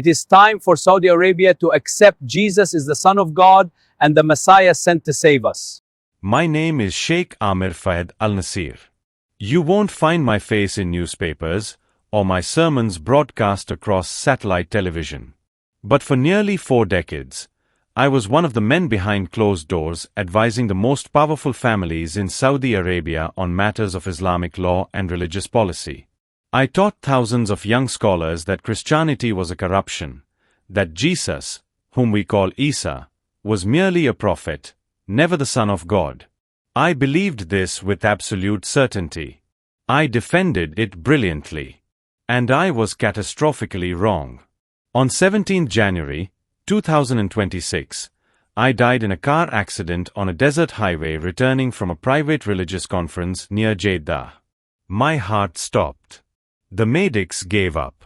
It is time for Saudi Arabia to accept Jesus is the Son of God and the Messiah sent to save us. My name is Sheikh Amir Fahd Al Nasir. You won't find my face in newspapers or my sermons broadcast across satellite television. But for nearly 4 decades, I was one of the men behind closed doors advising the most powerful families in Saudi Arabia on matters of Islamic law and religious policy. I taught thousands of young scholars that Christianity was a corruption, that Jesus, whom we call Isa, was merely a prophet, never the Son of God. I believed this with absolute certainty. I defended it brilliantly. And I was catastrophically wrong. On 17 January 2026, I died in a car accident on a desert highway returning from a private religious conference near Jeddah. My heart stopped. The medics gave up.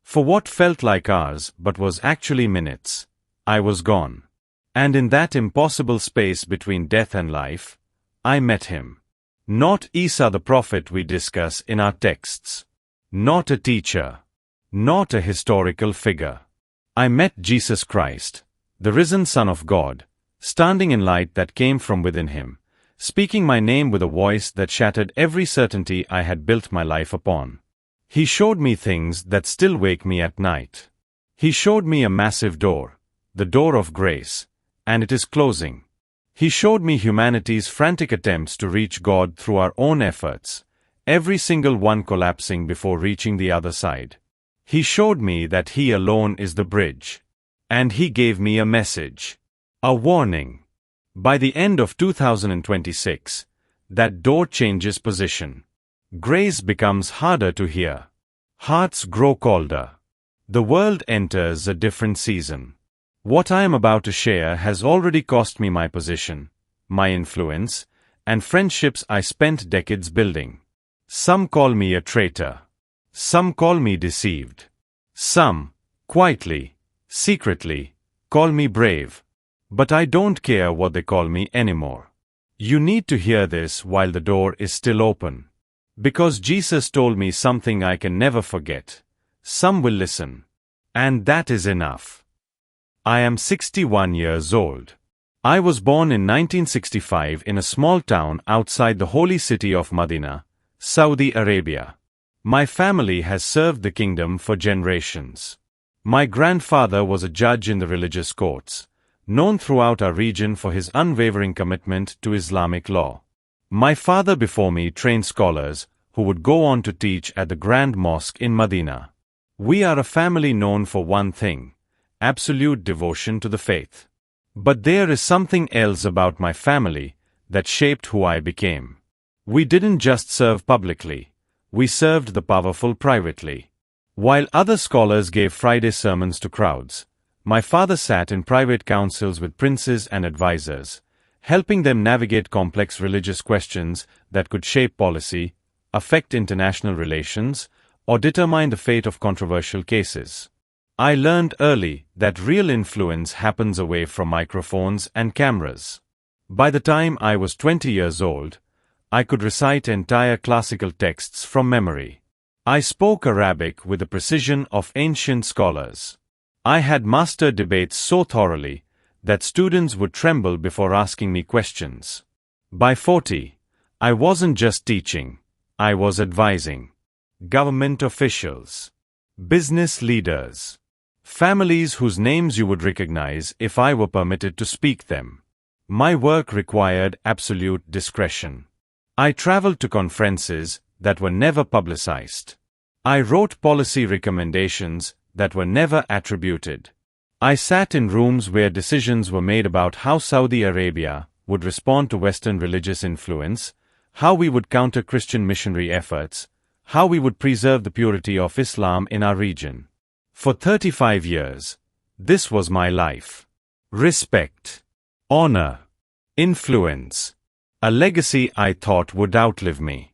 For what felt like hours but was actually minutes, I was gone. And in that impossible space between death and life, I met him. Not Isa the prophet we discuss in our texts. Not a teacher. Not a historical figure. I met Jesus Christ, the risen Son of God, standing in light that came from within him, speaking my name with a voice that shattered every certainty I had built my life upon. He showed me things that still wake me at night. He showed me a massive door, the door of grace, and it is closing. He showed me humanity's frantic attempts to reach God through our own efforts, every single one collapsing before reaching the other side. He showed me that He alone is the bridge. And He gave me a message. A warning. By the end of 2026, that door changes position. Grace becomes harder to hear. Hearts grow colder. The world enters a different season. What I am about to share has already cost me my position, my influence, and friendships I spent decades building. Some call me a traitor. Some call me deceived. Some, quietly, secretly, call me brave. But I don't care what they call me anymore. You need to hear this while the door is still open. Because Jesus told me something I can never forget. Some will listen. And that is enough. I am 61 years old. I was born in 1965 in a small town outside the holy city of Medina, Saudi Arabia. My family has served the kingdom for generations. My grandfather was a judge in the religious courts, known throughout our region for his unwavering commitment to Islamic law. My father before me trained scholars who would go on to teach at the Grand Mosque in Medina. We are a family known for one thing: absolute devotion to the faith. But there is something else about my family that shaped who I became. We didn't just serve publicly, we served the powerful privately. While other scholars gave Friday sermons to crowds, my father sat in private councils with princes and advisors, helping them navigate complex religious questions that could shape policy, affect international relations, or determine the fate of controversial cases. I learned early that real influence happens away from microphones and cameras. By the time I was 20 years old, I could recite entire classical texts from memory. I spoke Arabic with the precision of ancient scholars. I had mastered debates so thoroughly that students would tremble before asking me questions. By 40, I wasn't just teaching, I was advising. Government officials, business leaders, families whose names you would recognize if I were permitted to speak them. My work required absolute discretion. I traveled to conferences that were never publicized. I wrote policy recommendations that were never attributed. I sat in rooms where decisions were made about how Saudi Arabia would respond to Western religious influence, how we would counter Christian missionary efforts, how we would preserve the purity of Islam in our region. For 35 years, this was my life. Respect, honor, influence, a legacy I thought would outlive me.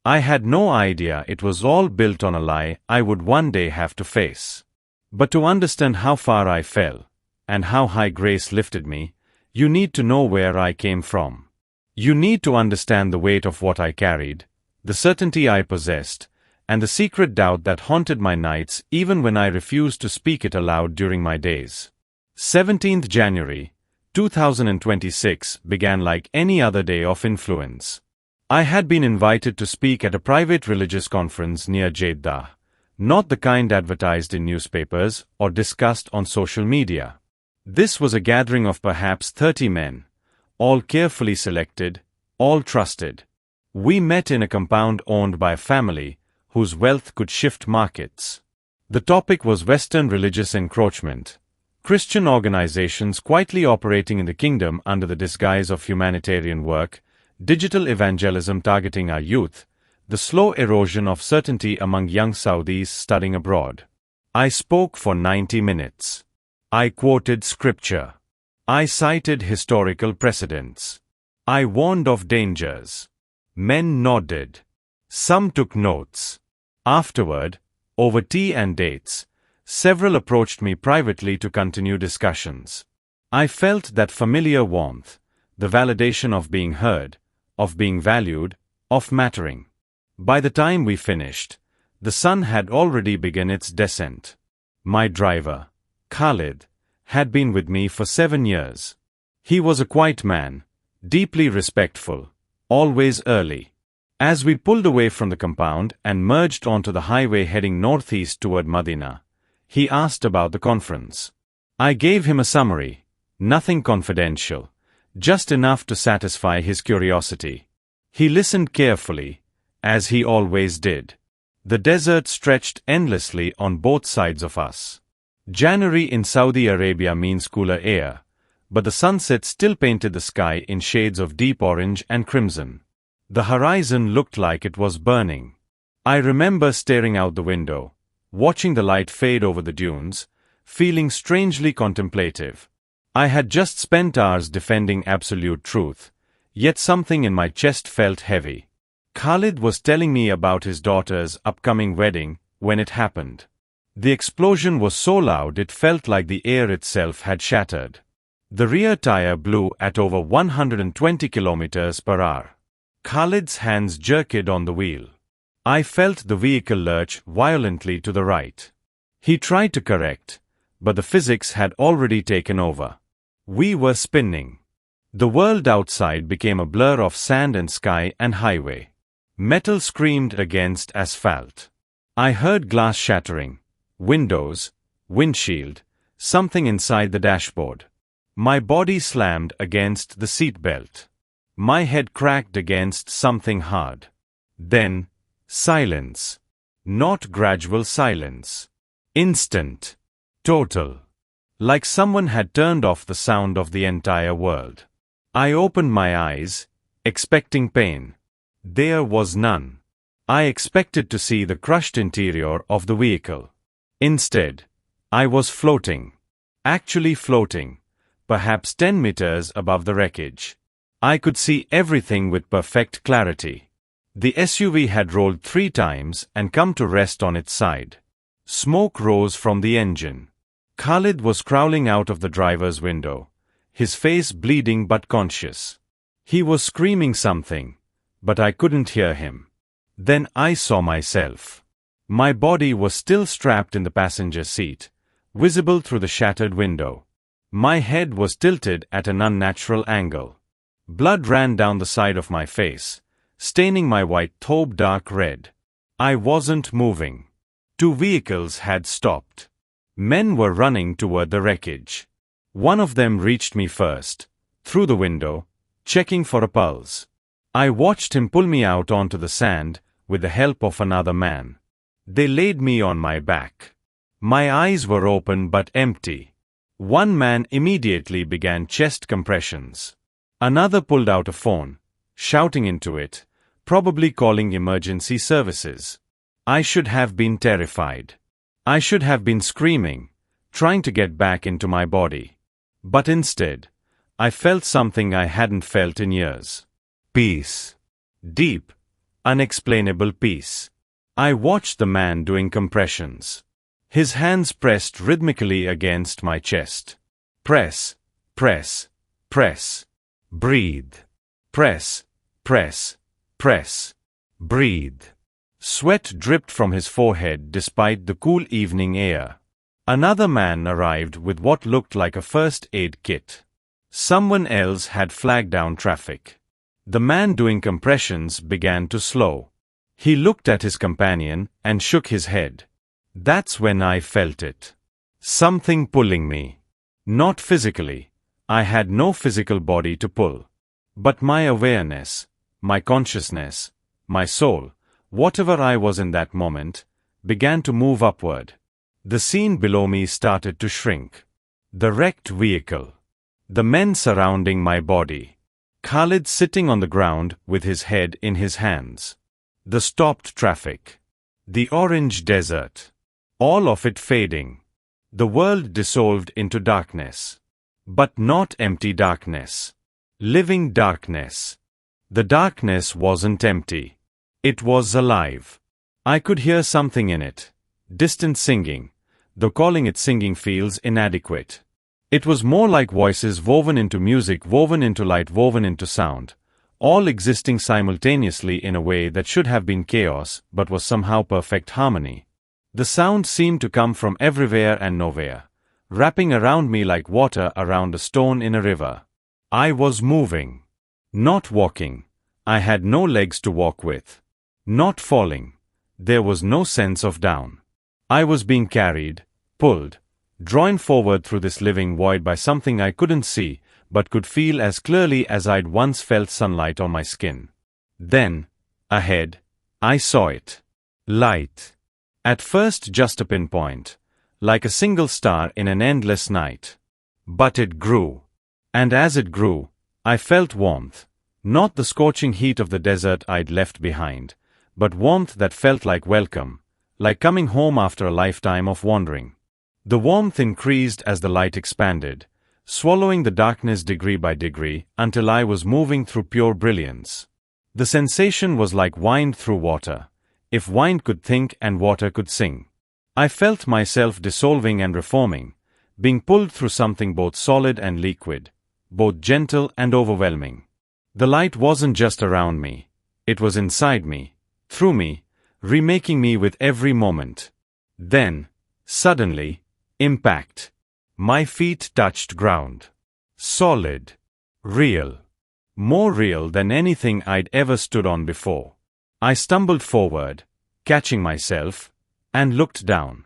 I had no idea it was all built on a lie I would one day have to face. But to understand how far I fell, and how high grace lifted me, you need to know where I came from. You need to understand the weight of what I carried, the certainty I possessed, and the secret doubt that haunted my nights even when I refused to speak it aloud during my days. 17th January, 2026 began like any other day of influence. I had been invited to speak at a private religious conference near Jeddah, not the kind advertised in newspapers or discussed on social media. This was a gathering of perhaps 30 men, all carefully selected, all trusted. We met in a compound owned by a family whose wealth could shift markets. The topic was Western religious encroachment, Christian organizations quietly operating in the kingdom under the disguise of humanitarian work, digital evangelism targeting our youth, the slow erosion of certainty among young Saudis studying abroad. I spoke for 90 minutes. I quoted scripture. I cited historical precedents. I warned of dangers. Men nodded. Some took notes. Afterward, over tea and dates, several approached me privately to continue discussions. I felt that familiar warmth, the validation of being heard, of being valued, of mattering. By the time we finished, the sun had already begun its descent. My driver, Khalid, had been with me for 7 years. He was a quiet man, deeply respectful, always early. As we pulled away from the compound and merged onto the highway heading northeast toward Medina, he asked about the conference. I gave him a summary, nothing confidential, just enough to satisfy his curiosity. He listened carefully, as he always did. The desert stretched endlessly on both sides of us. January in Saudi Arabia means cooler air, but the sunset still painted the sky in shades of deep orange and crimson. The horizon looked like it was burning. I remember staring out the window, watching the light fade over the dunes, feeling strangely contemplative. I had just spent hours defending absolute truth, yet something in my chest felt heavy. Khalid was telling me about his daughter's upcoming wedding when it happened. The explosion was so loud it felt like the air itself had shattered. The rear tire blew at over 120 kilometers per hour. Khalid's hands jerked on the wheel. I felt the vehicle lurch violently to the right. He tried to correct, but the physics had already taken over. We were spinning. The world outside became a blur of sand and sky and highway. Metal screamed against asphalt. I heard glass shattering, windows, windshield, something inside the dashboard. My body slammed against the seatbelt. My head cracked against something hard. Then, silence. Not gradual silence. Instant. Total. Like someone had turned off the sound of the entire world. I opened my eyes, expecting pain. There was none. I expected to see the crushed interior of the vehicle. Instead, I was floating. Actually floating, perhaps 10 meters above the wreckage. I could see everything with perfect clarity. The SUV had rolled 3 times and come to rest on its side. Smoke rose from the engine. Khalid was crawling out of the driver's window, his face bleeding but conscious. He was screaming something, but I couldn't hear him. Then I saw myself. My body was still strapped in the passenger seat, visible through the shattered window. My head was tilted at an unnatural angle. Blood ran down the side of my face, staining my white thobe dark red. I wasn't moving. 2 vehicles had stopped. Men were running toward the wreckage. One of them reached me first, through the window, checking for a pulse. I watched him pull me out onto the sand with the help of another man. They laid me on my back. My eyes were open but empty. One man immediately began chest compressions. Another pulled out a phone, shouting into it, probably calling emergency services. I should have been terrified. I should have been screaming, trying to get back into my body. But instead, I felt something I hadn't felt in years. Peace. Deep, unexplainable peace. I watched the man doing compressions. His hands pressed rhythmically against my chest. Press, press, press. Breathe. Press, press, press. Breathe. Sweat dripped from his forehead despite the cool evening air. Another man arrived with what looked like a first aid kit. Someone else had flagged down traffic. The man doing compressions began to slow. He looked at his companion and shook his head. That's when I felt it. Something pulling me. Not physically. I had no physical body to pull. But my awareness, my consciousness, my soul, whatever I was in that moment, began to move upward. The scene below me started to shrink. The wrecked vehicle. The men surrounding my body. Khalid sitting on the ground with his head in his hands. The stopped traffic. The orange desert. All of it fading. The world dissolved into darkness. But not empty darkness. Living darkness. The darkness wasn't empty. It was alive. I could hear something in it. Distant singing, though calling it singing feels inadequate. It was more like voices woven into music, woven into light, woven into sound, all existing simultaneously in a way that should have been chaos but was somehow perfect harmony. The sound seemed to come from everywhere and nowhere, wrapping around me like water around a stone in a river. I was moving. Not walking. I had no legs to walk with. Not falling. There was no sense of down. I was being carried, pulled, drawn forward through this living void by something I couldn't see, but could feel as clearly as I'd once felt sunlight on my skin. Then, ahead, I saw it. Light. At first just a pinpoint, like a single star in an endless night. But it grew. And as it grew, I felt warmth. Not the scorching heat of the desert I'd left behind, but warmth that felt like welcome, like coming home after a lifetime of wandering. The warmth increased as the light expanded, swallowing the darkness degree by degree until I was moving through pure brilliance. The sensation was like wind through water, if wind could think and water could sing. I felt myself dissolving and reforming, being pulled through something both solid and liquid, both gentle and overwhelming. The light wasn't just around me, it was inside me, through me, remaking me with every moment. Then, suddenly, impact. My feet touched ground. Solid. Real. More real than anything I'd ever stood on before. I stumbled forward, catching myself, and looked down.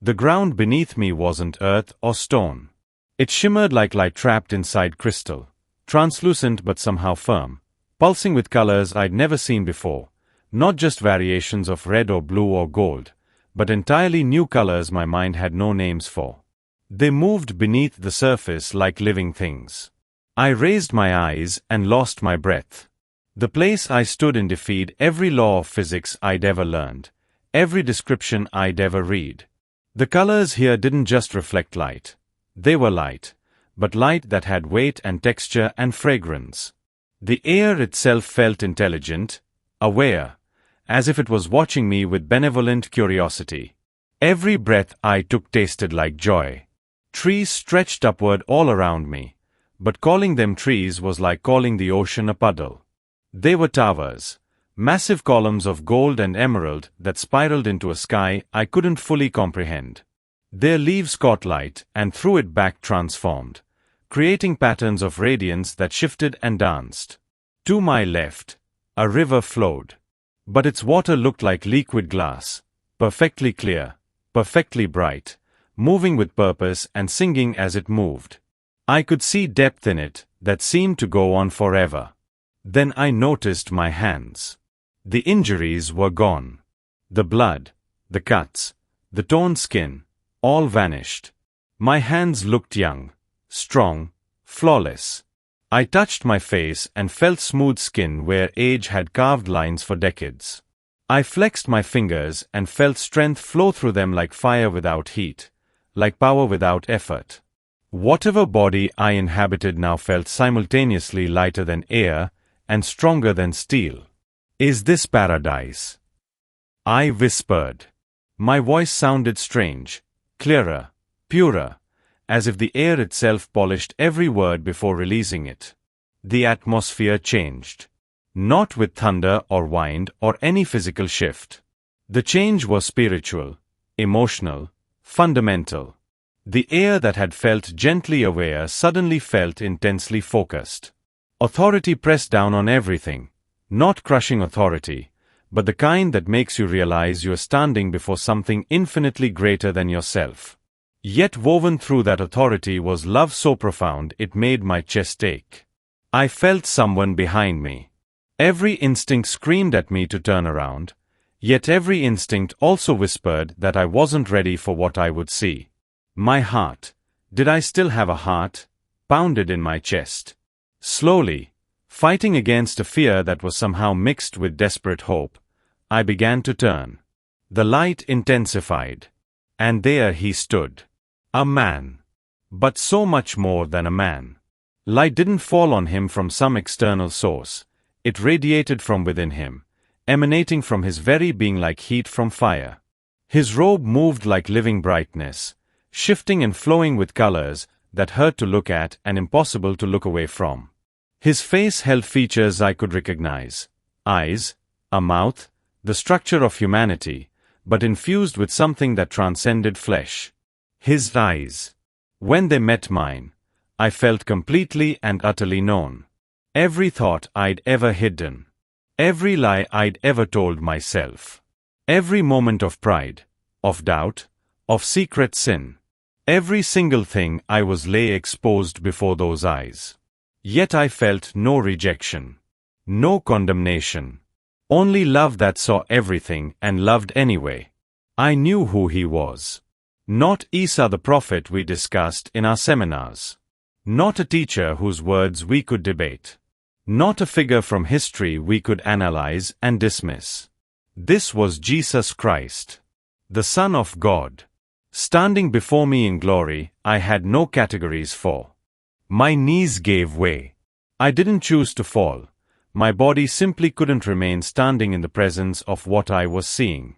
The ground beneath me wasn't earth or stone. It shimmered like light trapped inside crystal, translucent but somehow firm, pulsing with colors I'd never seen before, not just variations of red or blue or gold, but entirely new colors my mind had no names for. They moved beneath the surface like living things. I raised my eyes and lost my breath. The place I stood in defied every law of physics I'd ever learned, every description I'd ever read. The colors here didn't just reflect light. They were light, but light that had weight and texture and fragrance. The air itself felt intelligent, aware, as if it was watching me with benevolent curiosity. Every breath I took tasted like joy. Trees stretched upward all around me, but calling them trees was like calling the ocean a puddle. They were towers, massive columns of gold and emerald that spiraled into a sky I couldn't fully comprehend. Their leaves caught light and threw it back transformed, creating patterns of radiance that shifted and danced. To my left, a river flowed. But its water looked like liquid glass, perfectly clear, perfectly bright, moving with purpose and singing as it moved. I could see depth in it that seemed to go on forever. Then I noticed my hands. The injuries were gone. The blood, the cuts, the torn skin, all vanished. My hands looked young, strong, flawless. I touched my face and felt smooth skin where age had carved lines for decades. I flexed my fingers and felt strength flow through them like fire without heat, like power without effort. Whatever body I inhabited now felt simultaneously lighter than air and stronger than steel. Is this paradise? I whispered. My voice sounded strange, clearer, purer, as if the air itself polished every word before releasing it. The atmosphere changed. Not with thunder or wind or any physical shift. The change was spiritual, emotional, fundamental. The air that had felt gently aware suddenly felt intensely focused. Authority pressed down on everything, not crushing authority, but the kind that makes you realize you are standing before something infinitely greater than yourself. Yet woven through that authority was love so profound it made my chest ache. I felt someone behind me. Every instinct screamed at me to turn around, yet every instinct also whispered that I wasn't ready for what I would see. My heart, did I still have a heart, pounded in my chest. Slowly, fighting against a fear that was somehow mixed with desperate hope, I began to turn. The light intensified. And there he stood. A man. But so much more than a man. Light didn't fall on him from some external source. It radiated from within him, emanating from his very being like heat from fire. His robe moved like living brightness, shifting and flowing with colors that hurt to look at and impossible to look away from. His face held features I could recognize. Eyes, a mouth, the structure of humanity, but infused with something that transcended flesh. His eyes. When they met mine, I felt completely and utterly known. Every thought I'd ever hidden. Every lie I'd ever told myself. Every moment of pride, of doubt, of secret sin. Every single thing I was lay exposed before those eyes. Yet I felt no rejection. No condemnation. Only love that saw everything and loved anyway. I knew who he was. Not Isa the prophet we discussed in our seminars. Not a teacher whose words we could debate. Not a figure from history we could analyze and dismiss. This was Jesus Christ, the Son of God. Standing before me in glory, I had no categories for. My knees gave way. I didn't choose to fall. My body simply couldn't remain standing in the presence of what I was seeing.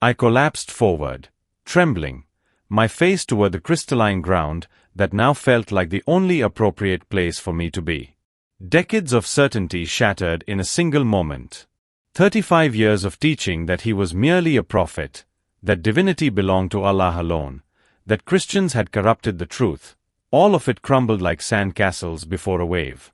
I collapsed forward, trembling, my face toward the crystalline ground that now felt like the only appropriate place for me to be. Decades of certainty shattered in a single moment. 35 years of teaching that he was merely a prophet, that divinity belonged to Allah alone, that Christians had corrupted the truth, all of it crumbled like sand castles before a wave.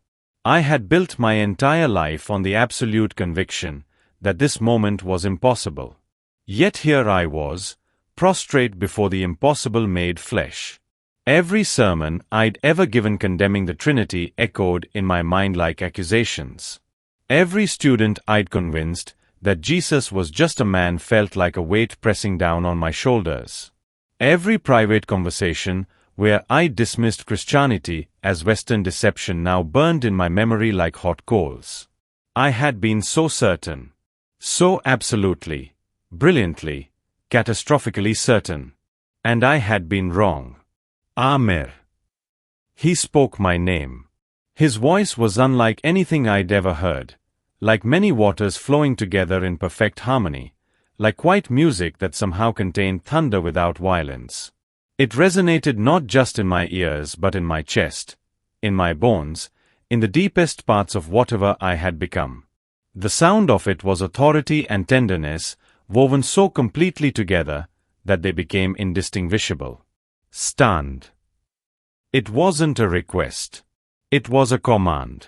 I had built my entire life on the absolute conviction that this moment was impossible. Yet here I was, prostrate before the impossible made flesh. Every sermon I'd ever given condemning the Trinity echoed in my mind like accusations. Every student I'd convinced that Jesus was just a man felt like a weight pressing down on my shoulders. Every private conversation where I dismissed Christianity as Western deception now burned in my memory like hot coals. I had been so certain. So absolutely, brilliantly, catastrophically certain. And I had been wrong. Amir. He spoke my name. His voice was unlike anything I'd ever heard, like many waters flowing together in perfect harmony, like quiet music that somehow contained thunder without violence. It resonated not just in my ears but in my chest, in my bones, in the deepest parts of whatever I had become. The sound of it was authority and tenderness, woven so completely together that they became indistinguishable. Stand. It wasn't a request. It was a command.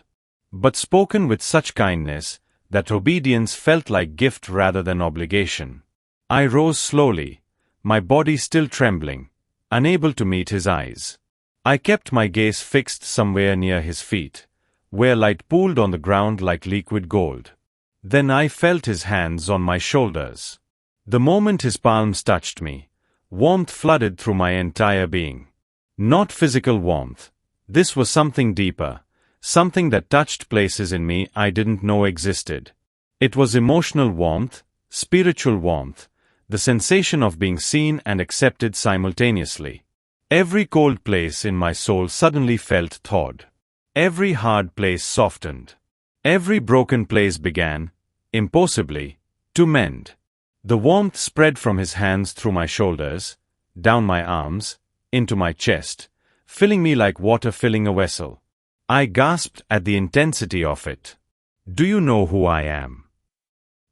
But spoken with such kindness that obedience felt like gift rather than obligation. I rose slowly, my body still trembling, unable to meet his eyes. I kept my gaze fixed somewhere near his feet, where light pooled on the ground like liquid gold. Then I felt his hands on my shoulders. The moment his palms touched me, warmth flooded through my entire being. Not physical warmth. This was something deeper, something that touched places in me I didn't know existed. It was emotional warmth, spiritual warmth, the sensation of being seen and accepted simultaneously. Every cold place in my soul suddenly felt thawed. Every hard place softened. Every broken place began, impossibly, to mend. The warmth spread from his hands through my shoulders, down my arms, into my chest, filling me like water filling a vessel. I gasped at the intensity of it. Do you know who I am?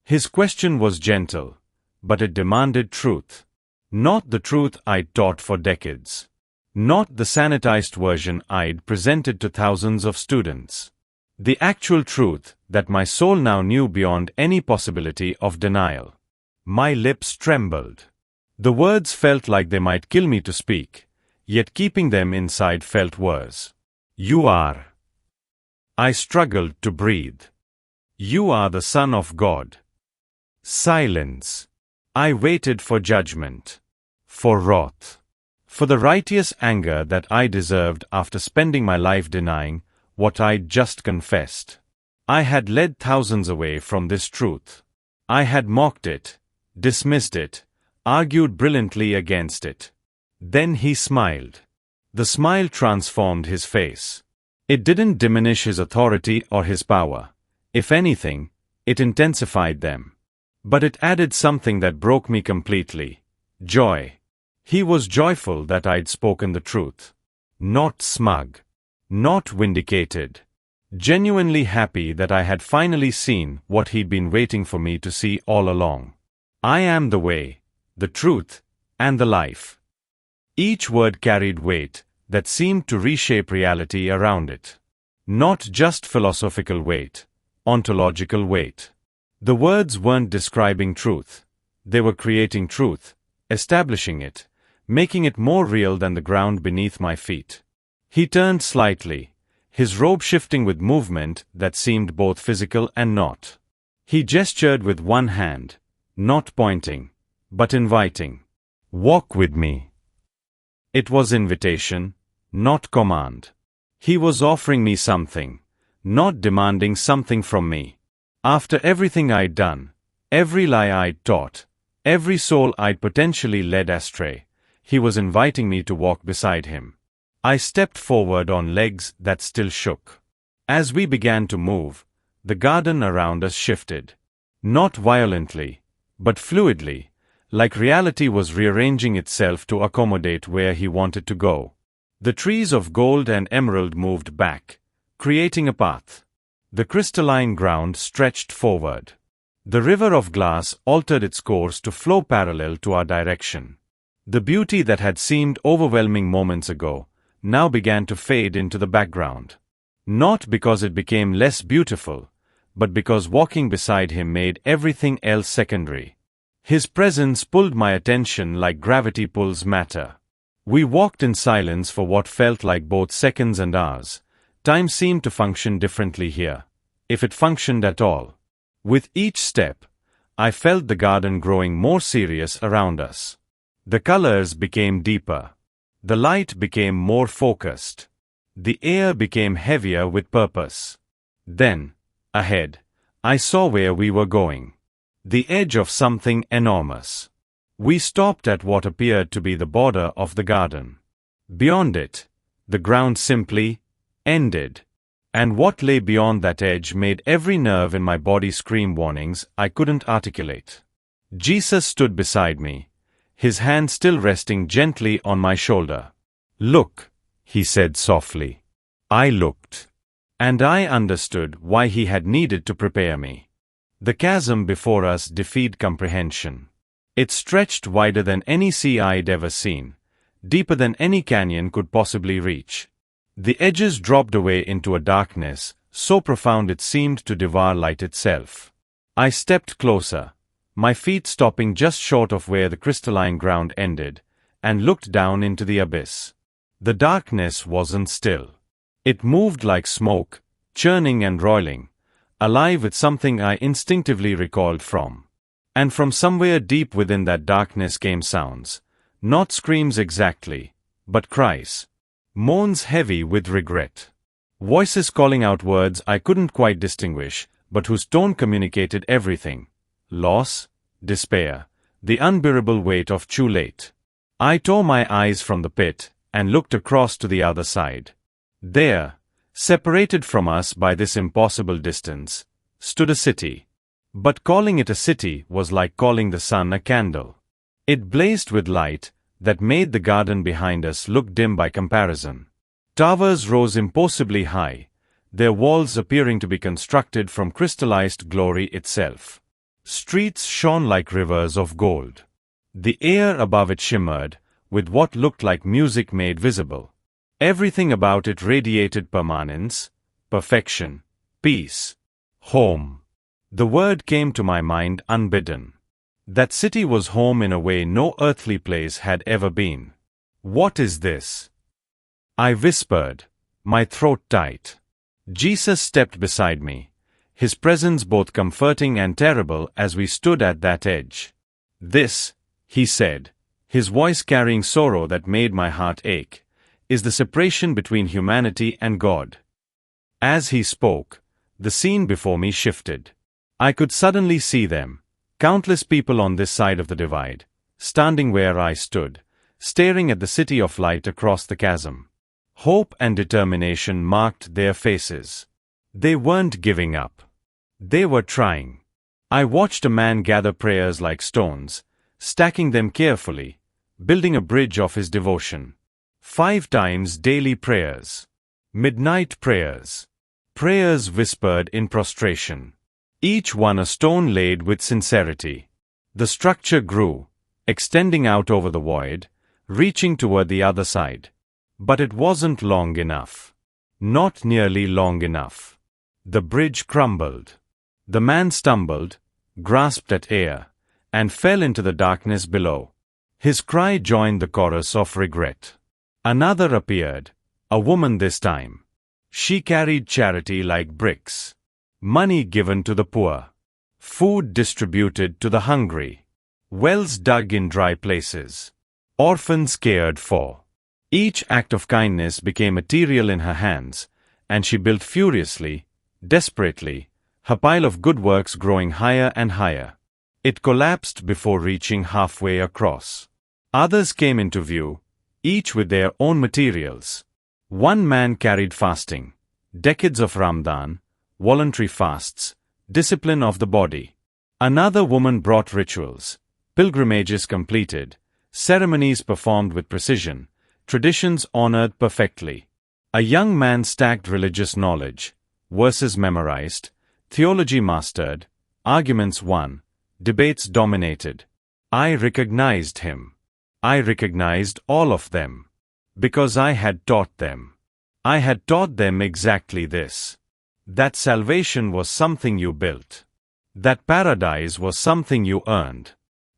His question was gentle, but it demanded truth. Not the truth I'd taught for decades. Not the sanitized version I'd presented to thousands of students. The actual truth that my soul now knew beyond any possibility of denial. My lips trembled. The words felt like they might kill me to speak, yet keeping them inside felt worse. You are. I struggled to breathe. You are the Son of God. Silence. I waited for judgment. For wrath. For the righteous anger that I deserved after spending my life denying what I'd just confessed. I had led thousands away from this truth. I had mocked it, dismissed it, argued brilliantly against it. Then he smiled. The smile transformed his face. It didn't diminish his authority or his power. If anything, it intensified them. But it added something that broke me completely. Joy. He was joyful that I'd spoken the truth. Not smug. Not vindicated. Genuinely happy that I had finally seen what he'd been waiting for me to see all along. I am the way, the truth, and the life. Each word carried weight that seemed to reshape reality around it. Not just philosophical weight, ontological weight. The words weren't describing truth. They were creating truth, establishing it, making it more real than the ground beneath my feet. He turned slightly, his robe shifting with movement that seemed both physical and not. He gestured with one hand, not pointing, but inviting. Walk with me. It was invitation, not command. He was offering me something, not demanding something from me. After everything I'd done, every lie I'd taught, every soul I'd potentially led astray, he was inviting me to walk beside him. I stepped forward on legs that still shook. As we began to move, the garden around us shifted. Not violently, but fluidly, like reality was rearranging itself to accommodate where he wanted to go. The trees of gold and emerald moved back, creating a path. The crystalline ground stretched forward. The river of glass altered its course to flow parallel to our direction. The beauty that had seemed overwhelming moments ago now began to fade into the background. Not because it became less beautiful, but because walking beside him made everything else secondary. His presence pulled my attention like gravity pulls matter. We walked in silence for what felt like both seconds and hours. Time seemed to function differently here, if it functioned at all. With each step, I felt the garden growing more serious around us. The colors became deeper. The light became more focused. The air became heavier with purpose. Then, ahead, I saw where we were going. The edge of something enormous. We stopped at what appeared to be the border of the garden. Beyond it, the ground simply ended. And what lay beyond that edge made every nerve in my body scream warnings I couldn't articulate. Jesus stood beside me, his hand still resting gently on my shoulder. Look, he said softly. I looked. And I understood why he had needed to prepare me. The chasm before us defied comprehension. It stretched wider than any sea I'd ever seen, deeper than any canyon could possibly reach. The edges dropped away into a darkness, so profound it seemed to devour light itself. I stepped closer, my feet stopping just short of where the crystalline ground ended, and looked down into the abyss. The darkness wasn't still. It moved like smoke, churning and roiling, alive with something I instinctively recoiled from. And from somewhere deep within that darkness came sounds, not screams exactly, but cries. Moans heavy with regret. Voices calling out words I couldn't quite distinguish, but whose tone communicated everything. Loss, despair, the unbearable weight of too late. I tore my eyes from the pit and looked across to the other side. There, separated from us by this impossible distance, stood a city. But calling it a city was like calling the sun a candle. It blazed with light that made the garden behind us look dim by comparison. Towers rose impossibly high, their walls appearing to be constructed from crystallized glory itself. Streets shone like rivers of gold. The air above it shimmered with what looked like music made visible. Everything about it radiated permanence, perfection, peace, home. The word came to my mind unbidden. That city was home in a way no earthly place had ever been. What is this? I whispered, my throat tight. Jesus stepped beside me, his presence both comforting and terrible as we stood at that edge. This, he said, his voice carrying sorrow that made my heart ache, is the separation between humanity and God. As he spoke, the scene before me shifted. I could suddenly see them, countless people on this side of the divide, standing where I stood, staring at the city of light across the chasm. Hope and determination marked their faces. They weren't giving up. They were trying. I watched a man gather prayers like stones, stacking them carefully, building a bridge of his devotion. 5 times daily prayers. Midnight prayers. Prayers whispered in prostration. Each one a stone laid with sincerity. The structure grew, extending out over the void, reaching toward the other side. But it wasn't long enough. Not nearly long enough. The bridge crumbled. The man stumbled, grasped at air, and fell into the darkness below. His cry joined the chorus of regret. Another appeared, a woman this time. She carried charity like bricks. Money given to the poor. Food distributed to the hungry. Wells dug in dry places. Orphans cared for. Each act of kindness became material in her hands, and she built furiously, desperately, her pile of good works growing higher and higher. It collapsed before reaching halfway across. Others came into view, each with their own materials. One man carried fasting, decades of Ramadan, voluntary fasts, discipline of the body. Another woman brought rituals, pilgrimages completed, ceremonies performed with precision, traditions honored perfectly. A young man stacked religious knowledge, verses memorized, theology mastered, arguments won, debates dominated. I recognized him. I recognized all of them. Because I had taught them. I had taught them exactly this. That salvation was something you built. That paradise was something you earned.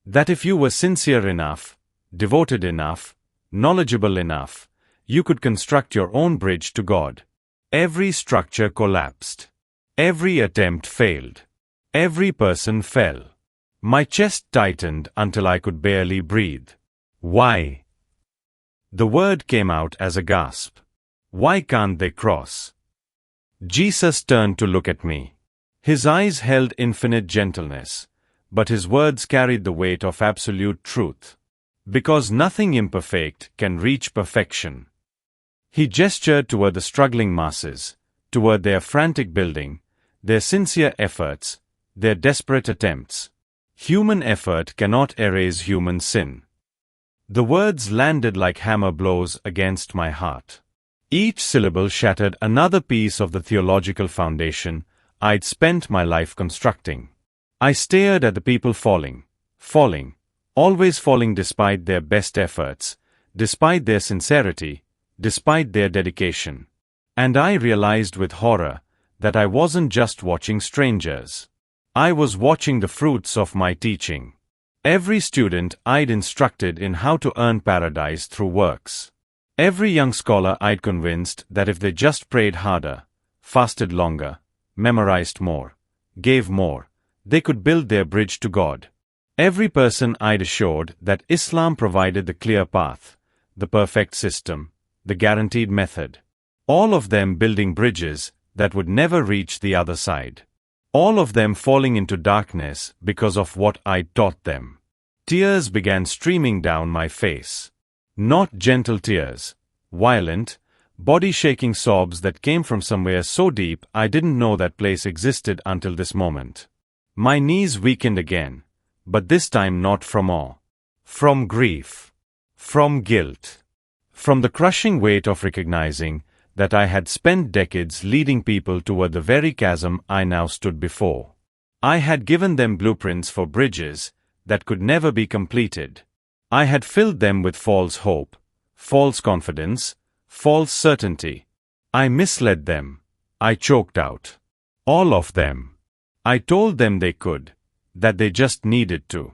That if you were sincere enough, devoted enough, knowledgeable enough, you could construct your own bridge to God. Every structure collapsed. Every attempt failed. Every person fell. My chest tightened until I could barely breathe. Why? The word came out as a gasp. Why can't they cross? Jesus turned to look at me. His eyes held infinite gentleness, but his words carried the weight of absolute truth. Because nothing imperfect can reach perfection. He gestured toward the struggling masses, toward their frantic building, their sincere efforts, their desperate attempts. Human effort cannot erase human sin. The words landed like hammer blows against my heart. Each syllable shattered another piece of the theological foundation I'd spent my life constructing. I stared at the people falling, always falling despite their best efforts, despite their sincerity, despite their dedication. And I realized with horror that I wasn't just watching strangers. I was watching the fruits of my teaching. Every student I'd instructed in how to earn paradise through works. Every young scholar I'd convinced that if they just prayed harder, fasted longer, memorized more, gave more, they could build their bridge to God. Every person I'd assured that Islam provided the clear path, the perfect system, the guaranteed method. All of them building bridges that would never reach the other side. All of them falling into darkness because of what I'd taught them. Tears began streaming down my face. Not gentle tears, violent, body-shaking sobs that came from somewhere so deep I didn't know that place existed until this moment. My knees weakened again, but this time not from awe. From grief. From guilt. From the crushing weight of recognizing that I had spent decades leading people toward the very chasm I now stood before. I had given them blueprints for bridges that could never be completed. I had filled them with false hope, false confidence, false certainty. I misled them. I choked out. All of them. I told them they could, that they just needed to.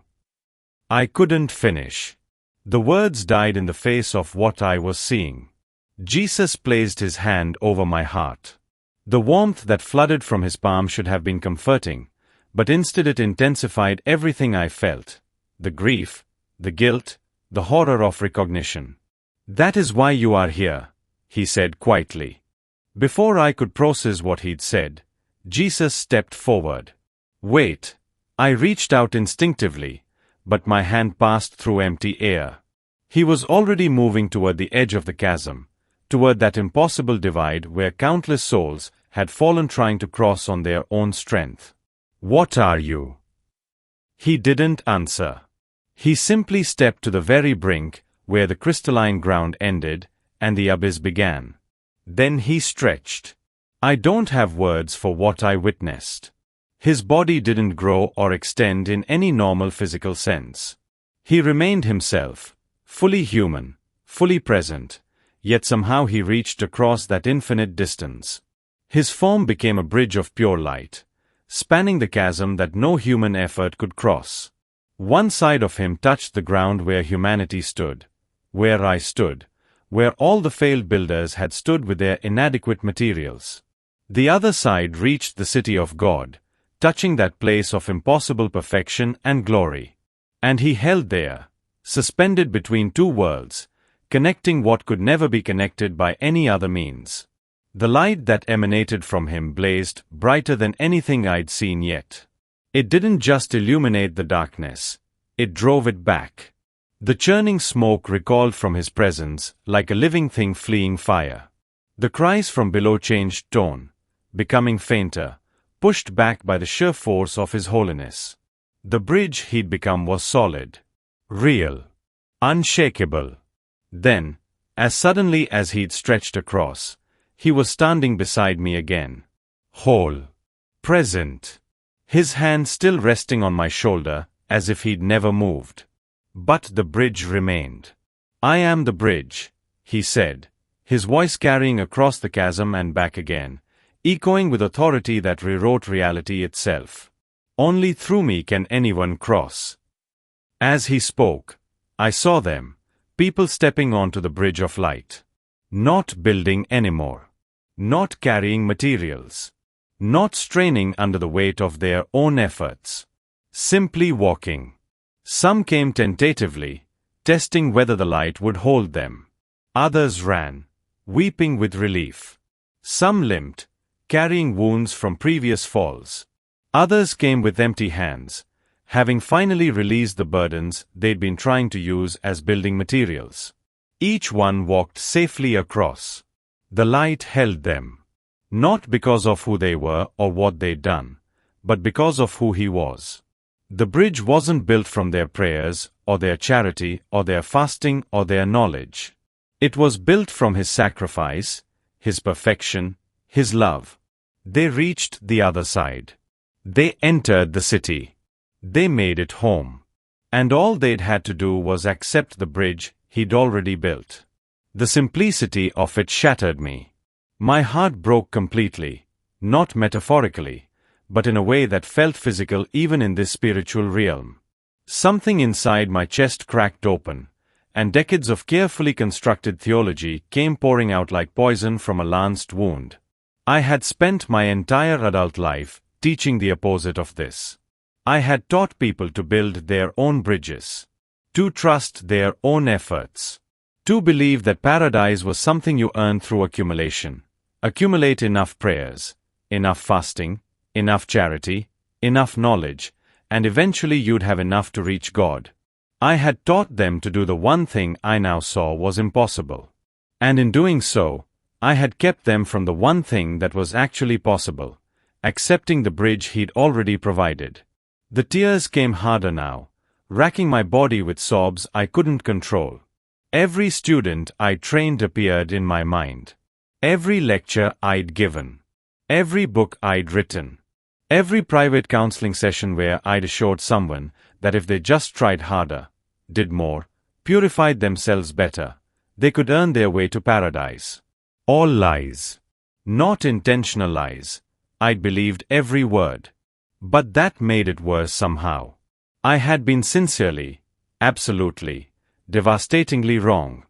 I couldn't finish. The words died in the face of what I was seeing. Jesus placed his hand over my heart. The warmth that flooded from his palm should have been comforting, but instead it intensified everything I felt: the grief, the guilt, the horror of recognition. "That is why you are here," he said quietly. Before I could process what he'd said, Jesus stepped forward. "Wait." I reached out instinctively, but my hand passed through empty air. He was already moving toward the edge of the chasm, toward that impossible divide where countless souls had fallen trying to cross on their own strength. "What are you?" He didn't answer. He simply stepped to the very brink where the crystalline ground ended and the abyss began. Then he stretched. I don't have words for what I witnessed. His body didn't grow or extend in any normal physical sense. He remained himself, fully human, fully present, yet somehow he reached across that infinite distance. His form became a bridge of pure light, spanning the chasm that no human effort could cross. One side of him touched the ground where humanity stood, where I stood, where all the failed builders had stood with their inadequate materials. The other side reached the city of God, touching that place of impossible perfection and glory. And he held there, suspended between two worlds, connecting what could never be connected by any other means. The light that emanated from him blazed brighter than anything I'd seen yet. It didn't just illuminate the darkness, it drove it back. The churning smoke recoiled from his presence like a living thing fleeing fire. The cries from below changed tone, becoming fainter, pushed back by the sheer force of his holiness. The bridge he'd become was solid, real, unshakable. Then, as suddenly as he'd stretched across, he was standing beside me again. Whole. Present. His hand still resting on my shoulder, as if he'd never moved. But the bridge remained. "I am the bridge," he said, his voice carrying across the chasm and back again, echoing with authority that rewrote reality itself. "Only through me can anyone cross." As he spoke, I saw them, people stepping onto the bridge of light. Not building anymore. Not carrying materials. Not straining under the weight of their own efforts. Simply walking. Some came tentatively, testing whether the light would hold them. Others ran, weeping with relief. Some limped, carrying wounds from previous falls. Others came with empty hands, having finally released the burdens they'd been trying to use as building materials. Each one walked safely across. The light held them. Not because of who they were or what they'd done, but because of who he was. The bridge wasn't built from their prayers, or their charity, or their fasting, or their knowledge. It was built from his sacrifice, his perfection, his love. They reached the other side. They entered the city. They made it home. And all they'd had to do was accept the bridge he'd already built. The simplicity of it shattered me. My heart broke completely, not metaphorically, but in a way that felt physical even in this spiritual realm. Something inside my chest cracked open, and decades of carefully constructed theology came pouring out like poison from a lanced wound. I had spent my entire adult life teaching the opposite of this. I had taught people to build their own bridges, to trust their own efforts, to believe that paradise was something you earn through accumulation. Accumulate enough prayers, enough fasting, enough charity, enough knowledge, and eventually you'd have enough to reach God. I had taught them to do the one thing I now saw was impossible. And in doing so, I had kept them from the one thing that was actually possible, accepting the bridge he'd already provided. The tears came harder now, racking my body with sobs I couldn't control. Every student I trained appeared in my mind. Every lecture I'd given. Every book I'd written. Every private counseling session where I'd assured someone that if they just tried harder, did more, purified themselves better, they could earn their way to paradise. All lies. Not intentional lies. I'd believed every word. But that made it worse somehow. I had been sincerely, absolutely, devastatingly wrong.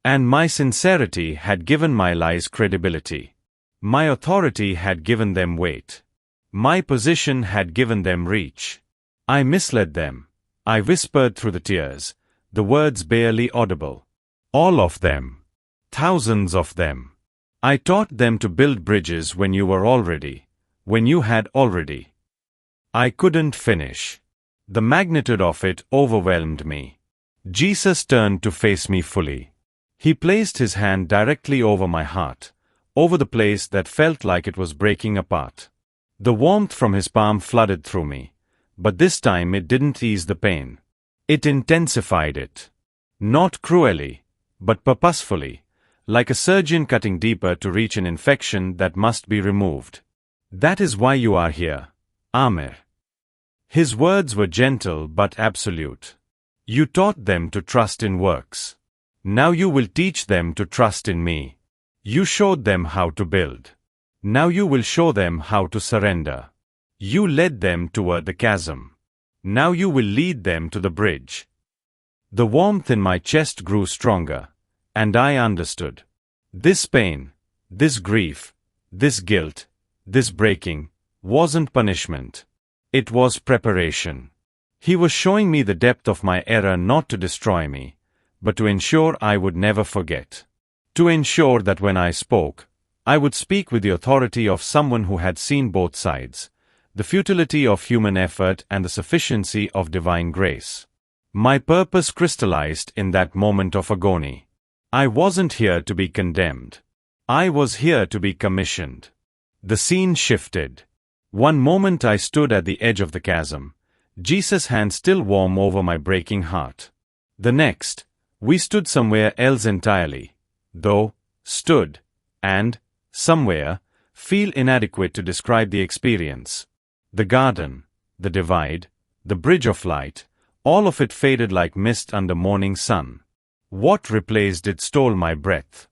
And my sincerity had given my lies credibility. My authority had given them weight. My position had given them reach. I misled them. I whispered through the tears, the words barely audible. All of them. Thousands of them. I taught them to build bridges when you had already. I couldn't finish. The magnitude of it overwhelmed me. Jesus turned to face me fully. He placed his hand directly over my heart, over the place that felt like it was breaking apart. The warmth from his palm flooded through me, but this time it didn't ease the pain. It intensified it. Not cruelly, but purposefully, like a surgeon cutting deeper to reach an infection that must be removed. That is why you are here, Amir. His words were gentle but absolute. You taught them to trust in works. Now you will teach them to trust in me. You showed them how to build. Now you will show them how to surrender. You led them toward the chasm. Now you will lead them to the bridge. The warmth in my chest grew stronger, and I understood. This pain, this grief, this guilt, this breaking, wasn't punishment. It was preparation. He was showing me the depth of my error not to destroy me, but to ensure I would never forget. To ensure that when I spoke, I would speak with the authority of someone who had seen both sides, the futility of human effort and the sufficiency of divine grace. My purpose crystallized in that moment of agony. I wasn't here to be condemned. I was here to be commissioned. The scene shifted. One moment I stood at the edge of the chasm, Jesus' hand still warm over my breaking heart. The next, we stood somewhere else entirely, though, stood, and, somewhere, feel inadequate to describe the experience. The garden, the divide, the bridge of light, all of it faded like mist under morning sun. What replaced it stole my breath.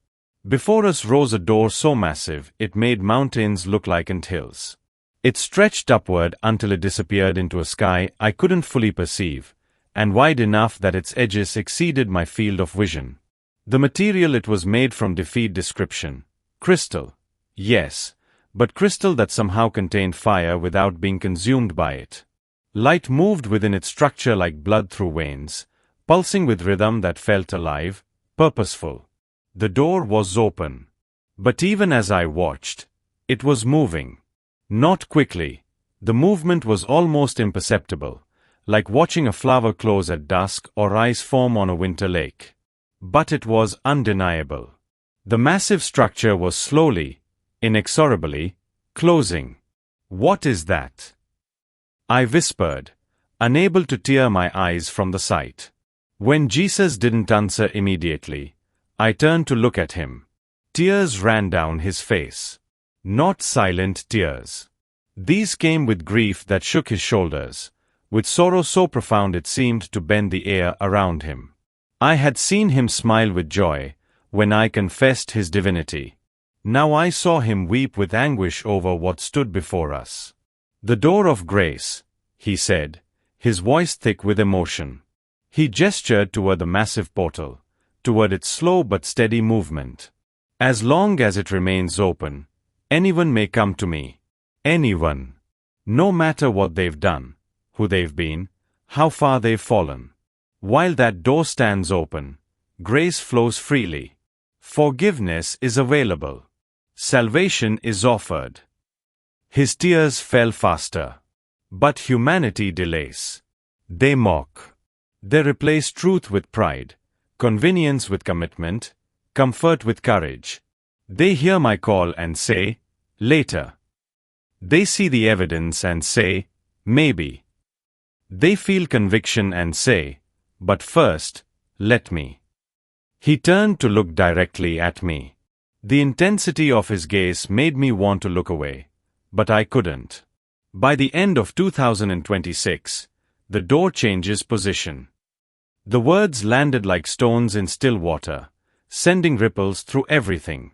Before us rose a door so massive it made mountains look like anthills. It stretched upward until it disappeared into a sky I couldn't fully perceive, and wide enough that its edges exceeded my field of vision. The material it was made from defied description. Crystal. Yes, but crystal that somehow contained fire without being consumed by it. Light moved within its structure like blood through veins, pulsing with rhythm that felt alive, purposeful. The door was open. But even as I watched, it was moving. Not quickly. The movement was almost imperceptible, like watching a flower close at dusk or ice form on a winter lake. But it was undeniable. The massive structure was slowly, inexorably, closing. What is that? I whispered, unable to tear my eyes from the sight. When Jesus didn't answer immediately, I turned to look at him. Tears ran down his face. Not silent tears. These came with grief that shook his shoulders, with sorrow so profound it seemed to bend the air around him. I had seen him smile with joy when I confessed his divinity. Now I saw him weep with anguish over what stood before us. The door of grace, he said, his voice thick with emotion. He gestured toward the massive portal, toward its slow but steady movement. As long as it remains open, anyone may come to me. Anyone. No matter what they've done, who they've been, how far they've fallen. While that door stands open, grace flows freely. Forgiveness is available. Salvation is offered. His tears fell faster. But humanity delays. They mock. They replace truth with pride, convenience with commitment, comfort with courage. They hear my call and say, later. They see the evidence and say, maybe. They feel conviction and say, but first, let me. He turned to look directly at me. The intensity of his gaze made me want to look away, but I couldn't. By the end of 2026, the door changes position. The words landed like stones in still water, sending ripples through everything.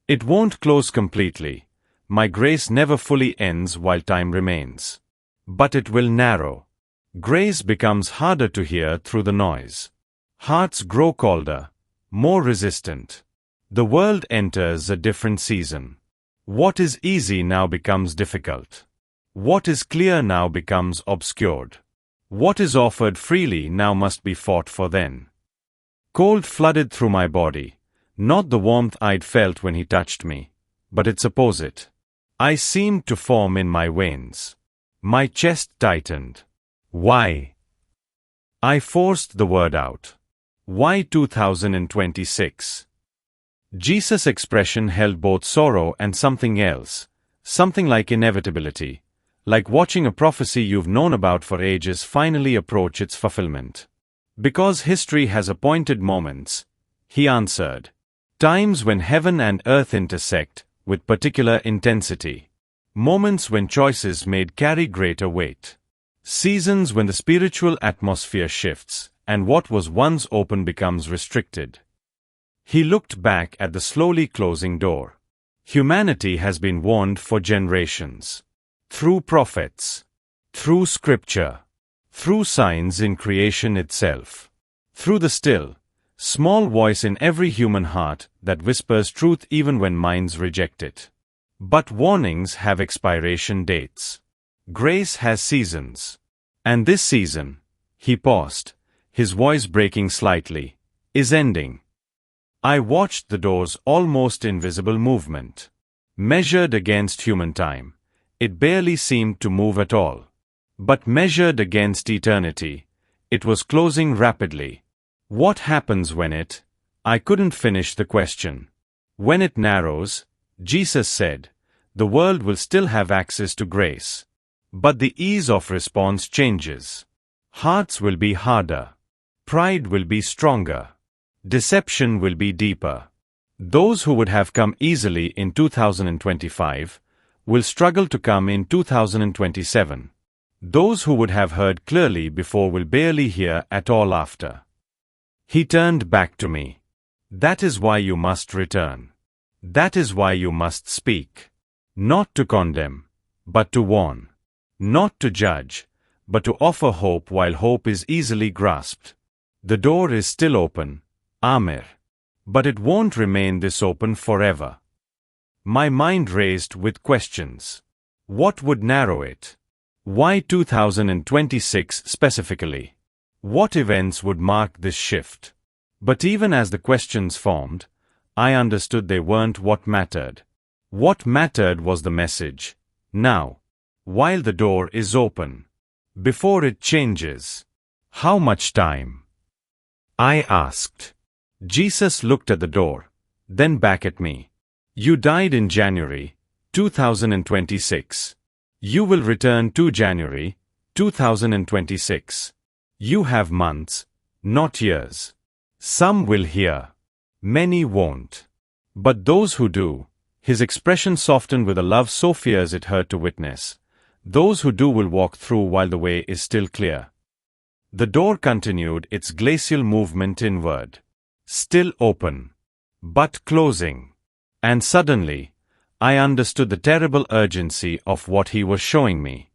It won't close completely. My grace never fully ends while time remains. But it will narrow. Grace becomes harder to hear through the noise. Hearts grow colder, more resistant. The world enters a different season. What is easy now becomes difficult. What is clear now becomes obscured. What is offered freely now must be fought for then. Cold flooded through my body, not the warmth I'd felt when he touched me, but its opposite. I seemed to form in my veins. My chest tightened. Why? I forced the word out. Why 2026? Jesus' expression held both sorrow and something else, something like inevitability, like watching a prophecy you've known about for ages finally approach its fulfillment. Because history has appointed moments, he answered. Times when heaven and earth intersect with particular intensity. Moments when choices made carry greater weight. Seasons when the spiritual atmosphere shifts and what was once open becomes restricted. He looked back at the slowly closing door. Humanity has been warned for generations. Through prophets. Through scripture. Through signs in creation itself. Through the still, small voice in every human heart that whispers truth even when minds reject it. But warnings have expiration dates. Grace has seasons. And this season, he paused, his voice breaking slightly, is ending. I watched the door's almost invisible movement. Measured against human time, it barely seemed to move at all. But measured against eternity, it was closing rapidly. What happens when it? I couldn't finish the question. When it narrows, Jesus said, the world will still have access to grace. But the ease of response changes. Hearts will be harder. Pride will be stronger. Deception will be deeper. Those who would have come easily in 2025 will struggle to come in 2027. Those who would have heard clearly before will barely hear at all after. He turned back to me. That is why you must return. That is why you must speak. Not to condemn, but to warn. Not to judge, but to offer hope while hope is easily grasped. The door is still open, Amir. But it won't remain this open forever. My mind raced with questions. What would narrow it? Why 2026 specifically? What events would mark this shift? But even as the questions formed, I understood they weren't what mattered. What mattered was the message. Now, while the door is open, before it changes, how much time? I asked. Jesus looked at the door, then back at me. You died in January 2026. You will return to January 2026. You have months, not years. Some will hear. Many won't. But those who do, his expression softened with a love so fierce it hurt to witness. Those who do will walk through while the way is still clear. The door continued its glacial movement inward. Still open. But closing. And suddenly, I understood the terrible urgency of what he was showing me.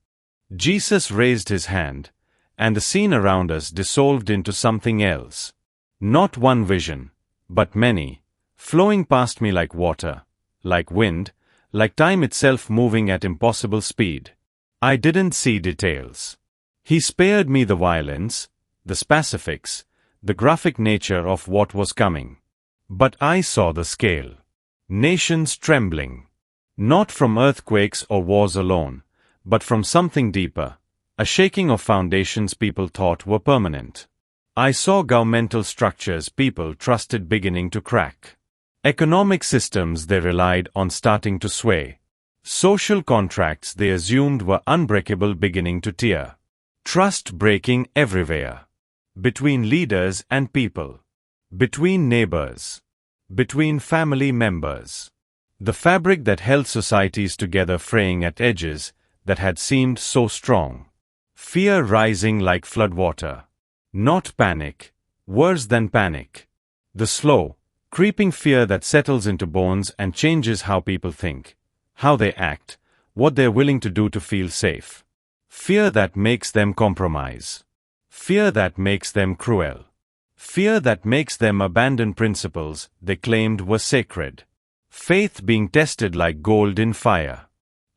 Jesus raised his hand, and the scene around us dissolved into something else. Not one vision, but many, flowing past me like water, like wind, like time itself moving at impossible speed. I didn't see details. He spared me the violence, the specifics, the graphic nature of what was coming. But I saw the scale. Nations trembling. Not from earthquakes or wars alone, but from something deeper, a shaking of foundations people thought were permanent. I saw governmental structures people trusted beginning to crack. Economic systems they relied on starting to sway. Social contracts they assumed were unbreakable beginning to tear. Trust breaking everywhere. Between leaders and people. Between neighbors. Between family members. The fabric that held societies together fraying at edges, that had seemed so strong. Fear rising like floodwater. Not panic, worse than panic. The slow, creeping fear that settles into bones and changes how people think, how they act, what they're willing to do to feel safe. Fear that makes them compromise. Fear that makes them cruel. Fear that makes them abandon principles they claimed were sacred. Faith being tested like gold in fire.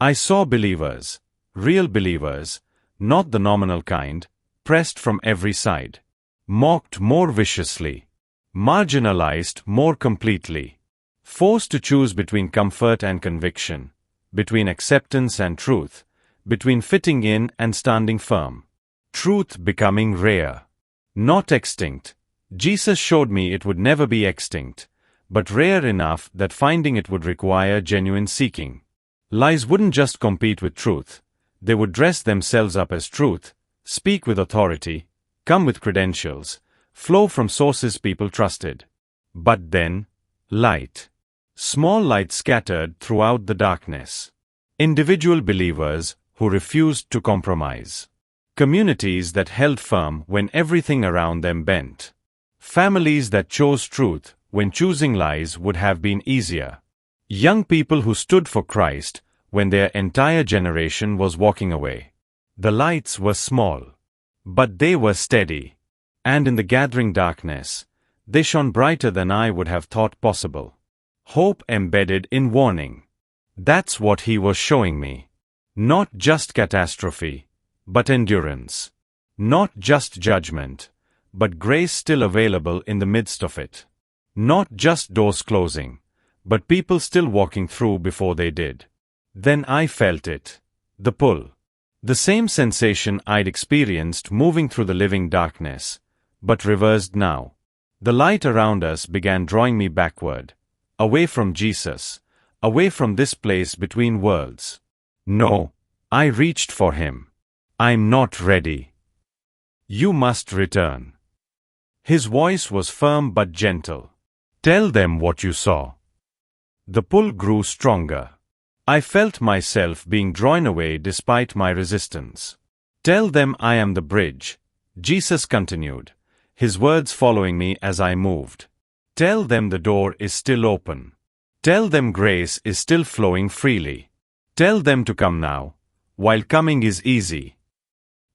I saw believers, real believers, not the nominal kind, pressed from every side. Mocked more viciously. Marginalized more completely. Forced to choose between comfort and conviction, between acceptance and truth, between fitting in and standing firm. Truth becoming rare. Not extinct. Jesus showed me it would never be extinct, but rare enough that finding it would require genuine seeking. Lies wouldn't just compete with truth. They would dress themselves up as truth, speak with authority, come with credentials, flow from sources people trusted. But then, light. Small light scattered throughout the darkness. Individual believers who refused to compromise. Communities that held firm when everything around them bent. Families that chose truth when choosing lies would have been easier. Young people who stood for Christ when their entire generation was walking away. The lights were small, but they were steady. And in the gathering darkness, they shone brighter than I would have thought possible. Hope embedded in warning. That's what he was showing me. Not just catastrophe, but endurance. Not just judgment, but grace still available in the midst of it. Not just doors closing, but people still walking through before they did. Then I felt it. The pull. The same sensation I'd experienced moving through the living darkness, but reversed now. The light around us began drawing me backward, away from Jesus, away from this place between worlds. No, I reached for him. I'm not ready. You must return. His voice was firm but gentle. Tell them what you saw. The pull grew stronger. I felt myself being drawn away despite my resistance. Tell them I am the bridge, Jesus continued, his words following me as I moved. Tell them the door is still open. Tell them grace is still flowing freely. Tell them to come now, while coming is easy.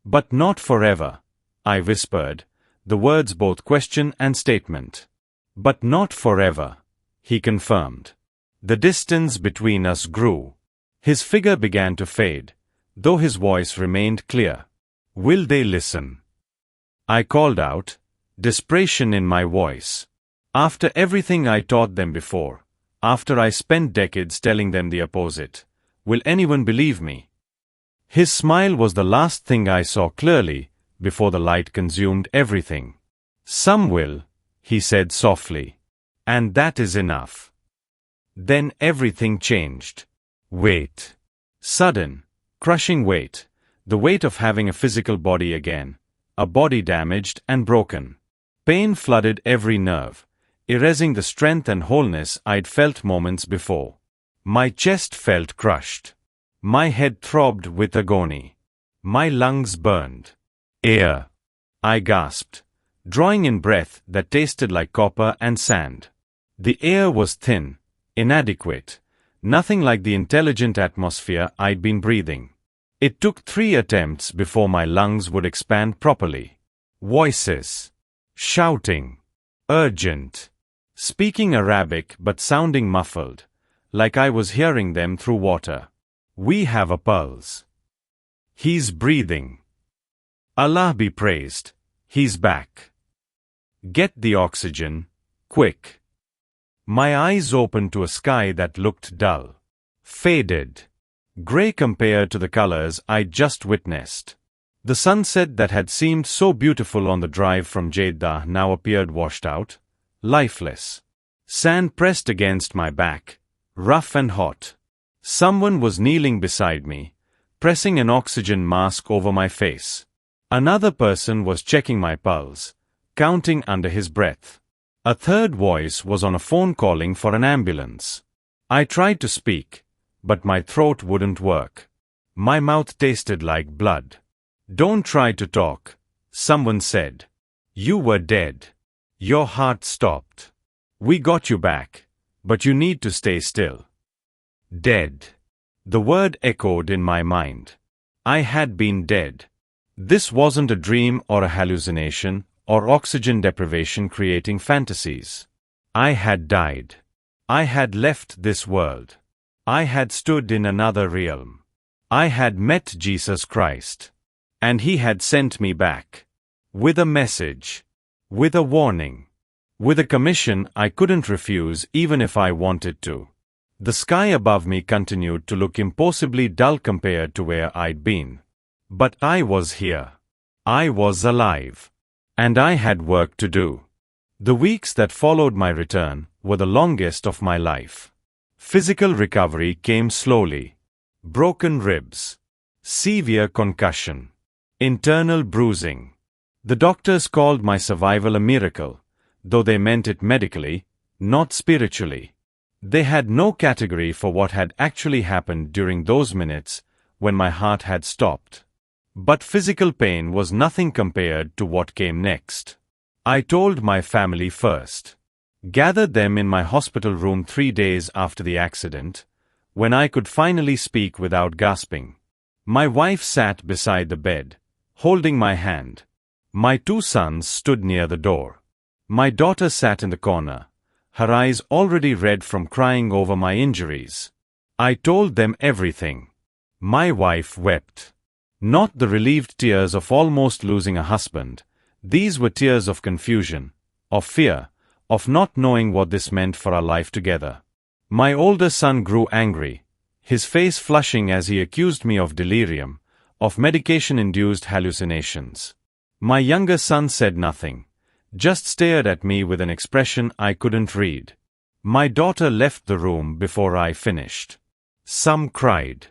But not forever, I whispered, the words both question and statement. But not forever, he confirmed. The distance between us grew. His figure began to fade, though his voice remained clear. Will they listen? I called out, desperation in my voice. After everything I taught them before, after I spent decades telling them the opposite, will anyone believe me? His smile was the last thing I saw clearly before the light consumed everything. Some will, he said softly, and that is enough. Then everything changed. Weight. Sudden, crushing weight. The weight of having a physical body again. A body damaged and broken. Pain flooded every nerve, erasing the strength and wholeness I'd felt moments before. My chest felt crushed. My head throbbed with agony. My lungs burned. Air. I gasped, drawing in breath that tasted like copper and sand. The air was thin, inadequate, nothing like the intelligent atmosphere I'd been breathing. It took 3 attempts before my lungs would expand properly. Voices. Shouting. Urgent. Speaking Arabic but sounding muffled, like I was hearing them through water. We have a pulse. He's breathing. Allah be praised. He's back. Get the oxygen, quick. My eyes opened to a sky that looked dull. Faded. Gray compared to the colors I'd just witnessed. The sunset that had seemed so beautiful on the drive from Jeddah now appeared washed out, lifeless. Sand pressed against my back, rough and hot. Someone was kneeling beside me, pressing an oxygen mask over my face. Another person was checking my pulse, counting under his breath. A third voice was on a phone calling for an ambulance. I tried to speak, but my throat wouldn't work. My mouth tasted like blood. Don't try to talk, someone said. You were dead. Your heart stopped. We got you back, but you need to stay still. Dead. The word echoed in my mind. I had been dead. This wasn't a dream or a hallucination or oxygen deprivation creating fantasies. I had died. I had left this world. I had stood in another realm. I had met Jesus Christ. And he had sent me back. With a message. With a warning. With a commission I couldn't refuse even if I wanted to. The sky above me continued to look impossibly dull compared to where I'd been. But I was here. I was alive. And I had work to do. The weeks that followed my return were the longest of my life. Physical recovery came slowly. Broken ribs. Severe concussion. Internal bruising. The doctors called my survival a miracle, though they meant it medically, not spiritually. They had no category for what had actually happened during those minutes when my heart had stopped. But physical pain was nothing compared to what came next. I told my family first. Gathered them in my hospital room 3 days after the accident, when I could finally speak without gasping. My wife sat beside the bed, holding my hand. My 2 sons stood near the door. My daughter sat in the corner, her eyes already red from crying over my injuries. I told them everything. My wife wept. Not the relieved tears of almost losing a husband. These were tears of confusion, of fear, of not knowing what this meant for our life together. My older son grew angry, his face flushing as he accused me of delirium, of medication-induced hallucinations. My younger son said nothing, just stared at me with an expression I couldn't read. My daughter left the room before I finished. Some cried.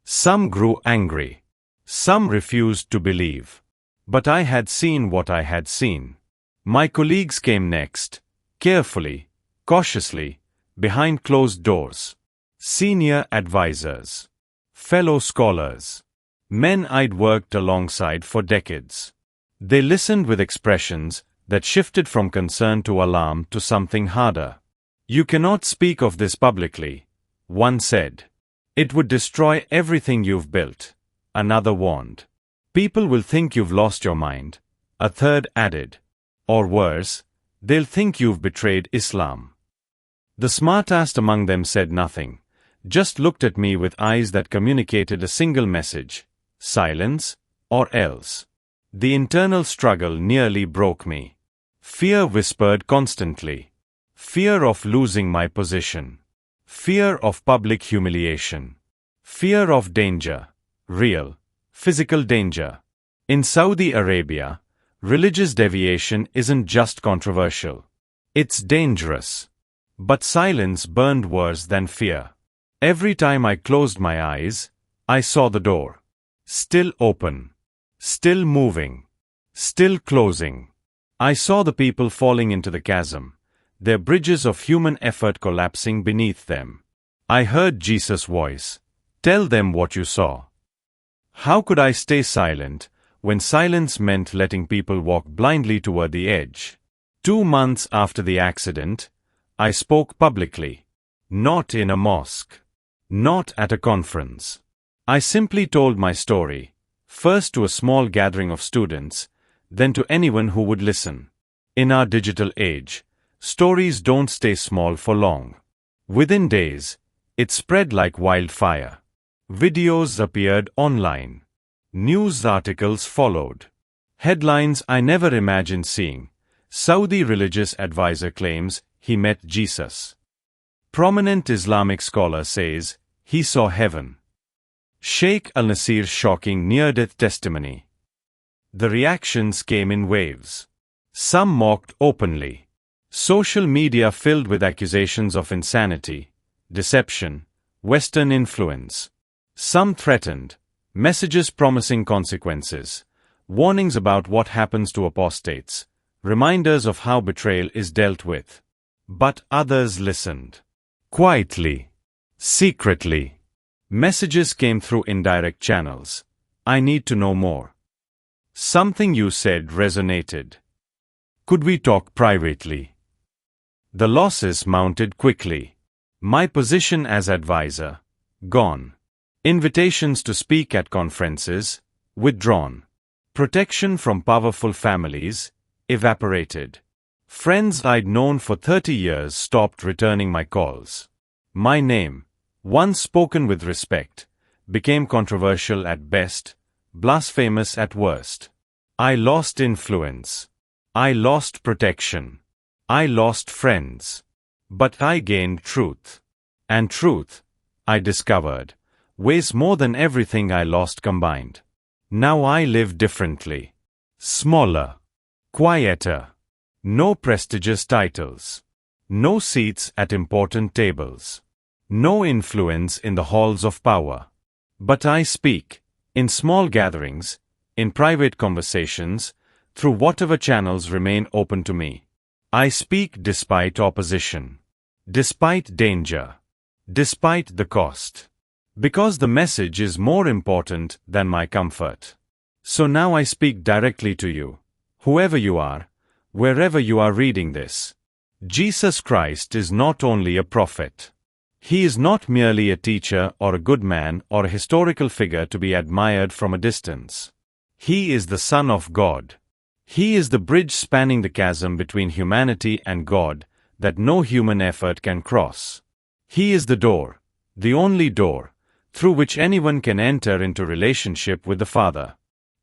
Some grew angry. Some refused to believe. But I had seen what I had seen. My colleagues came next, carefully, cautiously, behind closed doors. Senior advisors. Fellow scholars. Men I'd worked alongside for decades. They listened with expressions that shifted from concern to alarm to something harder. You cannot speak of this publicly, one said. It would destroy everything you've built, another warned. People will think you've lost your mind, a third added. Or worse, they'll think you've betrayed Islam. The smartest among them said nothing, just looked at me with eyes that communicated a single message: silence, or else. The internal struggle nearly broke me. Fear whispered constantly. Fear of losing my position. Fear of public humiliation. Fear of danger. Real, physical danger. In Saudi Arabia, religious deviation isn't just controversial. It's dangerous. But silence burned worse than fear. Every time I closed my eyes, I saw the door. Still open. Still moving. Still closing. I saw the people falling into the chasm, their bridges of human effort collapsing beneath them. I heard Jesus' voice. Tell them what you saw. How could I stay silent when silence meant letting people walk blindly toward the edge? 2 months after the accident, I spoke publicly. Not in a mosque. Not at a conference. I simply told my story, first to a small gathering of students, then to anyone who would listen. In our digital age, stories don't stay small for long. Within days, it spread like wildfire. Videos appeared online. News articles followed. Headlines I never imagined seeing. Saudi religious advisor claims he met Jesus. Prominent Islamic scholar says he saw heaven. Sheikh Al-Nasir's shocking near-death testimony. The reactions came in waves. Some mocked openly. Social media filled with accusations of insanity, deception, Western influence. Some threatened, messages promising consequences, warnings about what happens to apostates, reminders of how betrayal is dealt with. But others listened. Quietly. Secretly. Messages came through indirect channels. I need to know more. Something you said resonated. Could we talk privately? The losses mounted quickly. My position as advisor, gone. Invitations to speak at conferences, withdrawn. Protection from powerful families, evaporated. Friends I'd known for 30 years stopped returning my calls. My name, once spoken with respect, became controversial at best, blasphemous at worst. I lost influence. I lost protection. I lost friends. But I gained truth. And truth, I discovered, weighs more than everything I lost combined. Now I live differently. Smaller. Quieter. No prestigious titles. No seats at important tables. No influence in the halls of power. But I speak, in small gatherings, in private conversations, through whatever channels remain open to me. I speak despite opposition. Despite danger. Despite the cost. Because the message is more important than my comfort. So now I speak directly to you, whoever you are, wherever you are reading this. Jesus Christ is not only a prophet. He is not merely a teacher or a good man or a historical figure to be admired from a distance. He is the Son of God. He is the bridge spanning the chasm between humanity and God that no human effort can cross. He is the door, the only door, through which anyone can enter into relationship with the Father.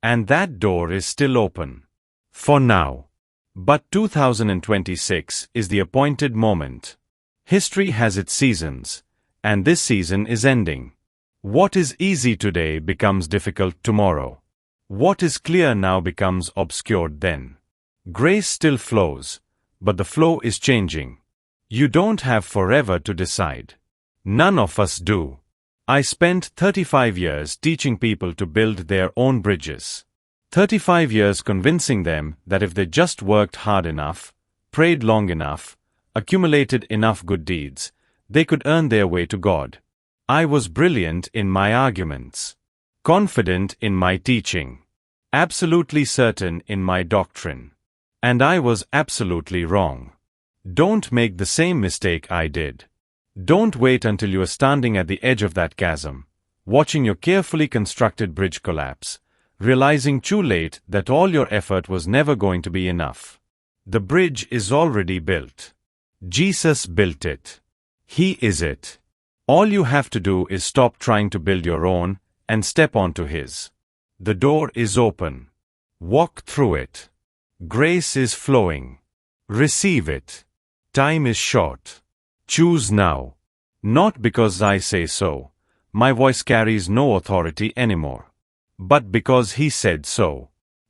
And that door is still open. For now. But 2026 is the appointed moment. History has its seasons, and this season is ending. What is easy today becomes difficult tomorrow. What is clear now becomes obscured then. Grace still flows, but the flow is changing. You don't have forever to decide. None of us do. I spent 35 years teaching people to build their own bridges. 35 years convincing them that if they just worked hard enough, prayed long enough, accumulated enough good deeds, they could earn their way to God. I was brilliant in my arguments, confident in my teaching, absolutely certain in my doctrine. And I was absolutely wrong. Don't make the same mistake I did. Don't wait until you are standing at the edge of that chasm, watching your carefully constructed bridge collapse, realizing too late that all your effort was never going to be enough. The bridge is already built. Jesus built it. He is it. All you have to do is stop trying to build your own and step onto His. The door is open. Walk through it. Grace is flowing. Receive it. Time is short. Choose now. Not because I say so. My voice carries no authority anymore. But because He said so.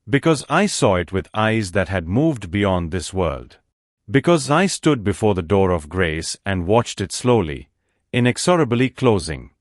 Because I saw it with eyes that had moved beyond this world. Because I stood before the door of grace and watched it slowly, inexorably closing.